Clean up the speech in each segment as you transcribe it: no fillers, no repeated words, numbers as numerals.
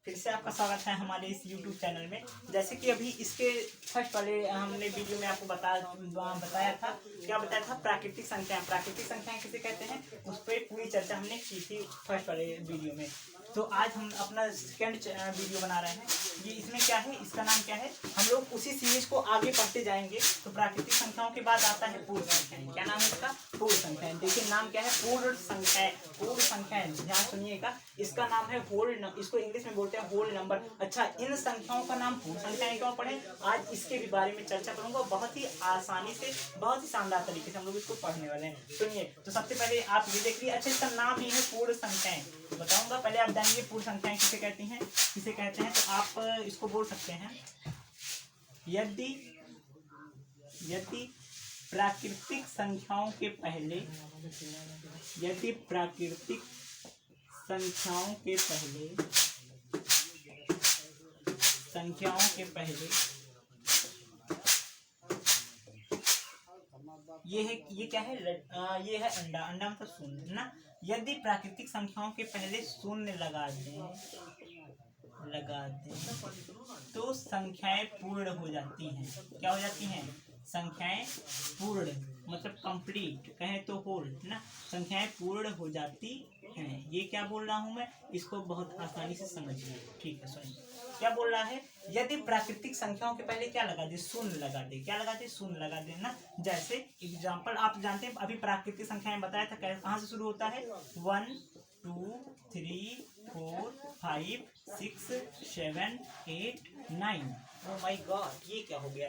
फिर से आपका स्वागत है हमारे इस YouTube चैनल में। जैसे कि अभी इसके फर्स्ट वाले हमने वीडियो में आपको बताया था, क्या बताया था, प्राकृतिक संख्याएं किसे कहते हैं, उस पर पूरी चर्चा हमने की थी फर्स्ट वाले वीडियो में। तो आज हम अपना सेकंड वीडियो बना रहे हैं। ये इसमें क्या है, इसका नाम क्या है, हम लोग उसी सीरीज को आगे पढ़ते जाएंगे। तो प्राकृतिक संख्याओं के बाद आता है पूर्ण संख्याएं। क्या नाम है इसका, पूर्ण संख्याएं। देखिए नाम क्या है, पूर्ण संख्याएं। पूर्ण संख्याएं ध्यान सुनिएगा, इसका नाम है होल, इसको इंग्लिश में बोलते हैं होल नंबर। अच्छा, इन संख्याओं का नाम पूर्ण संख्याएं क्यों पढ़े, आज इसके भी बारे में चर्चा करूंगा। बहुत ही आसानी से, बहुत ही शानदार तरीके से हम लोग इसको पढ़ने वाले हैं। सुनिए, तो सबसे पहले आप ये देखिए, अच्छा इसका नाम ही है पूर्ण संख्याएं, तो बताऊंगा। पहले आप जानिए पूर्ण संख्याएं किसे कहते हैं, तो आप इसको बोल सकते हैं, यदि प्राकृतिक संख्याओं के पहले, ये क्या है, ये है अंडा मतलब शून्य ना। यदि प्राकृतिक संख्याओं के पहले शून्य लगा दें तो संख्याएं पूर्ण हो जाती हैं। क्या हो जाती हैं, संख्याएं पूर्ण मतलब कंप्लीट, कहें तो होल ना, संख्याएं पूर्ण हो जाती हैं। ये क्या बोल रहा हूं मैं, इसको बहुत आसानी से समझिए, ठीक है। सुनिए क्या बोल रहा है, यदि प्राकृतिक संख्याओं के पहले क्या लगा दे, शून्य लगा दे। क्या लगा दे, शून्य लगा दे ना। जैसे एग्जाम्पल आप जानते हैं, अभी प्राकृतिक संख्याएं बताया था कहाँ से शुरू होता है, 1 2 3 4 5 6 7 8 9। ओ माय गॉड, ये क्या हो गया।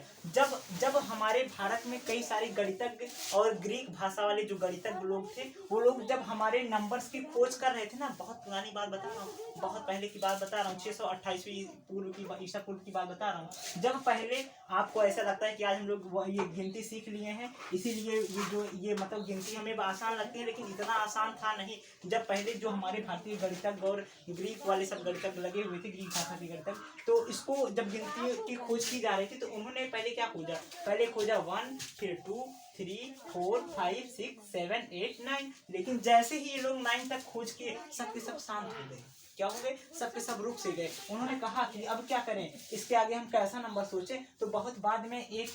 जब हमारे भारत में कई सारे गणितज्ञ और ग्रीक भाषा वाले जो गणितज्ञ लोग थे, वो लोग जब हमारे नंबर्स की खोज कर रहे थे ना, बहुत पुरानी बात बता रहा हूँ, बहुत पहले की बात बता रहा हूँ, 628वीं पूर्व की ईसा पूर्व की बात बता रहा हूँ। जब पहले आपको ऐसा लगता है कि आज हम लोग ये गिनती सीख लिए हैं, इसीलिए ये मतलब गिनती हमें आसान लगती है, लेकिन इतना आसान था नहीं। जब पहले जो हमारे भारतीय गणितज्ञ और ग्रीक वाले सब गणितज्ञ लगे हुए थे, ग्रीक भाषा के गणितज्ञ, तो इसको जब गिनती की खोज की जा रही थी, तो उन्होंने पहले क्या खोजा, पहले खोजा 1 फिर 2 3 4 5 6 7 8 9। लेकिन जैसे ही ये लोग 9 तक खोज किए, सबके सब शांत हो गए। क्या हो गए, सबके सब रुक से गए। उन्होंने कहा कि अब क्या करें, इसके आगे हम कैसा नंबर सोचें। तो बहुत बाद में एक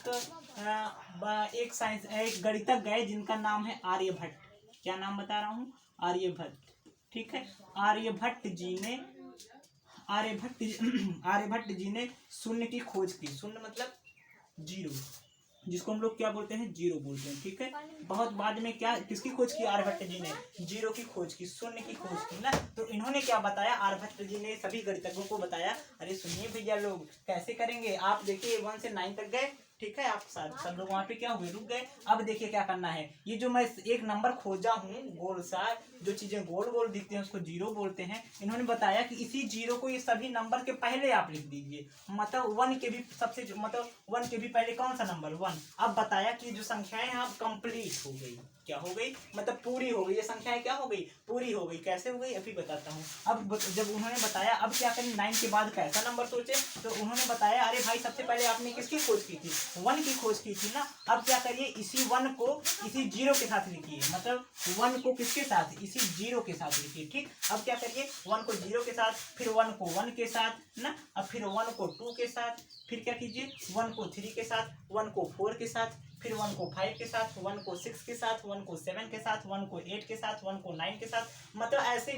गणितज्ञ गए जिनका नाम है आर्यभट्ट। क्या नाम बता रहा हूँ, आर्यभट्ट, ठीक है। आर्यभट्ट जी ने शून्य की खोज की। शून्य मतलब जीरो, जिसको हम लोग क्या बोलते हैं, जीरो बोलते हैं, ठीक है। बहुत बाद में क्या, किसकी खोज की, आर्यभट्ट जी ने जीरो की खोज की, शून्य की खोज की ना। तो इन्होंने क्या बताया, आर्यभट्ट जी ने सभी गणितज्ञों को बताया, अरे सुनिए भैया लोग, कैसे करेंगे। आप देखिए 1 से 9 तक गए, ठीक है, आप सब लोग वहाँ पे क्या हुए, रुक गए। अब देखिए क्या करना है, ये जो मैं एक नंबर खोजा हूँ गोल सा, जो चीजें गोल गोल दिखते हैं उसको जीरो बोलते हैं। इन्होंने बताया कि इसी जीरो को ये सभी नंबर के पहले आप लिख दीजिए, मतलब 1 के भी सबसे, मतलब 1 के भी पहले कौन सा नंबर, 1। अब बताया कि जो संख्याएं हैं अब कंप्लीट हो गई। क्या हो गई, मतलब पूरी हो गई। ये संख्याएं क्या हो गई, पूरी हो गई। कैसे हो गई अभी बताता हूँ। अब जब उन्होंने बताया अब क्या करें, 9 के बाद कैसा नंबर सोचे, तो उन्होंने बताया, अरे भाई सबसे पहले आपने किसकी खोज की थी, 1 की खोज की थी ना। अब क्या करिए, इसी 1 को इसी जीरो के साथ लिखिए, मतलब 1 को किसके साथ, इसी जीरो के साथ लिखिए, ठीक। अब क्या करिए, 1 को जीरो के साथ, फिर 1 को 1 के साथ ना, अब फिर 1 को 2 के साथ, फिर क्या कीजिए 1 को 3 के साथ, 1 को 4 के साथ, फिर 1 को 5 के साथ, 1 को 6 के साथ, 1 को 7 के साथ, 1 को 8 के साथ, 1 को 9 के साथ। मतलब ऐसे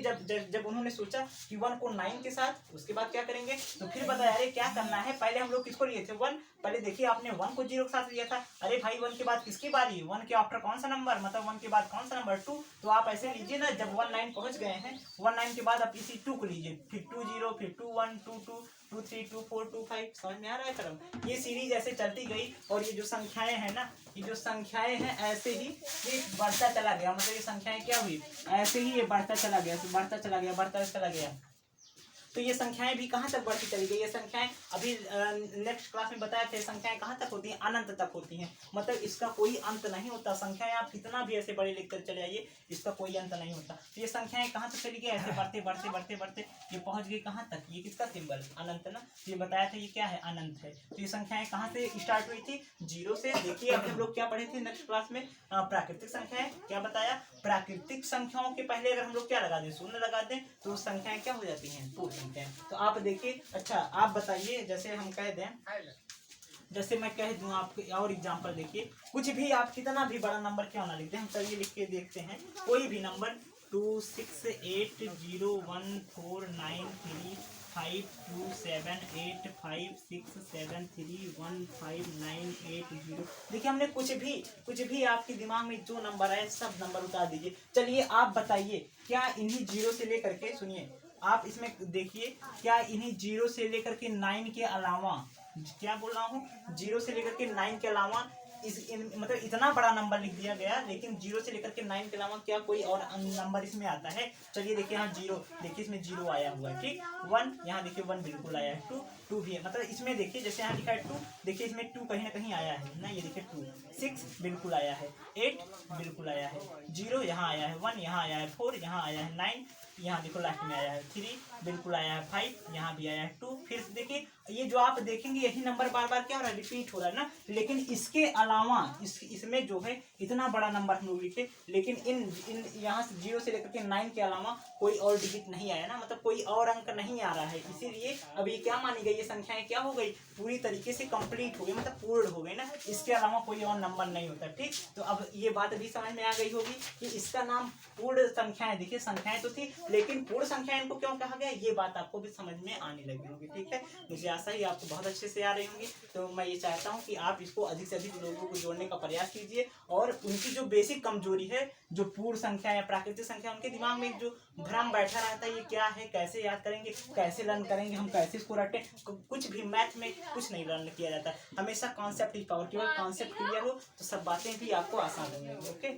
जब उन्होंने सोचा कि 1 को 9 के साथ, उसके बाद क्या करेंगे, तो फिर बताया, अरे क्या करना है, पहले हम लोग किसको लिए थे, 1। पहले देखिए आपने 1 को जीरो के साथ लिया था, अरे भाई 1 के बाद किसकी बारी, 1 के आफ्टर कौन सा नंबर, मतलब 1 के बाद कौन सा नंबर, 2। तो आप ऐसे लीजिए ना, जब 1 9 पहुंच गए हैं, 1 9 के बाद आप इसी 2 को लीजिए, फिर 2 0, फिर 2 1 2 2 2 3 2 4 2 5। समझ में आ रहा है क्रम, ये सीरीज ऐसे चलती गई। और ये जो संख्याएं हैं ना, ये जो संख्याएं हैं ऐसे ही ये बढ़ता चला गया, मतलब ये संख्याएं क्या हुई, ऐसे ही ये बढ़ता चला गया। तो ये संख्याएं भी कहाँ तक बढ़ती चली गई, ये संख्याएं अभी नेक्स्ट क्लास में बताए थे, संख्याएं कहाँ तक होती हैं, अनंत तक होती हैं। मतलब इसका कोई अंत नहीं होता। संख्याएं आप कितना भी ऐसे बड़े लिखकर चले आइए, इसका कोई अंत नहीं होता। तो ये संख्याएं कहाँ तक चली गई, ऐसे बढ़ते ये पहुंच गई कहाँ तक, ये किसका सिंबल, अनंत ना। ये बताया था ये क्या है, अनंत है। तो ये संख्याएं कहाँ से स्टार्ट हुई थी, जीरो से। देखिए अभी हम लोग क्या पढ़े थे नेक्स्ट क्लास में, प्राकृतिक संख्याएं। क्या बताया, प्राकृतिक संख्याओं के पहले अगर हम लोग क्या लगा दें, शून्य लगा दें, तो वो संख्याएं क्या हो जाती हैं, पूर्ण संख्याएं। तो आप देखिए, अच्छा आप बताइए, जैसे हम कह दें, जैसे मैं कह दूं आपको और एग्जांपल देखिए, कुछ भी आप कितना भी बड़ा नंबर क्यों ना लिख दें, हम चलिए लिख के देखते हैं, कोई भी नंबर 2680149275278567315980। देखिए हमने कुछ भी आपके दिमाग में जो नंबर आए सब नंबर उतार दीजिए। चलिए आप बताइए, क्या इन्हीं जीरो से लेकर के, सुनिए आप इसमें देखिए, क्या इन्हीं जीरो से लेकर के 9 के अलावा, क्या बोल रहा हूँ, 0 से लेकर के 9 के अलावा मतलब इतना बड़ा नंबर लिख दिया गया, लेकिन 0 से लेकर के 9 के अलावा क्या कोई और नंबर इसमें आता है? चलिए देखिए यहाँ 0, देखिए इसमें 0 आया हुआ है, ठीक। 1, यहाँ देखिए 1 बिल्कुल आया है। 2 भी है, मतलब इसमें देखिए जैसे यहाँ लिखा है 2, देखिए इसमें 2 कहीं ना कहीं आया है ना, ये देखिए 2। 6 बिल्कुल आया है, 8 बिल्कुल आया है, 0 यहाँ आया है, 1 यहाँ आया है, 4 यहाँ आया है, 9 यहाँ देखो लास्ट में आया है, 3 बिल्कुल आया है, 5 यहाँ भी आया है, 2। फिर देखिए ये जो आप देखेंगे यही नंबर बार बार क्या हो रहा है, रिपीट हो रहा है ना। लेकिन इसके अलावा इसमें जो है इतना बड़ा नंबर हम लोग लिखे, लेकिन इन यहाँ से 0 से लेकर के 9 के अलावा कोई और डिजिट नहीं आया ना, मतलब कोई और अंक नहीं आ रहा है, इसीलिए अब ये क्या मानी गई, ये संख्याएं क्या हो गई, पूरी तरीके से कंप्लीट हो गई, मतलब पूर्ण हो गई ना, इसके अलावा कोई और नंबर नहीं होता, ठीक। तो अब ये बात भी समझ में आ गई होगी कि इसका नाम पूर्ण संख्याएं, देखिए संख्याएं तो थी लेकिन पूर्ण संख्याएं इनको क्यों कहा गया, ये बात आपको भी समझ में आने लगी होगी, ठीक है। मुझे आशा ही आपको बहुत अच्छे से आ रही होंगी। तो मैं ये चाहता हूँ कि आप इसको अधिक से अधिक लोगों को जोड़ने का प्रयास कीजिए, और उनकी जो बेसिक कमजोरी है, जो पूर्ण संख्या या प्राकृतिक संख्या, उनके दिमाग में जो भ्रम बैठा रहता है, ये क्या है, कैसे याद करेंगे, कैसे लर्न करेंगे, हम कैसे इसको रटें, कुछ भी मैथ में कुछ नहीं लर्न किया जाता, हमेशा कॉन्सेप्ट ही पावर, केवल कॉन्सेप्ट क्लियर हो तो सब बातें भी आपको आसान लगेंगी। ओके।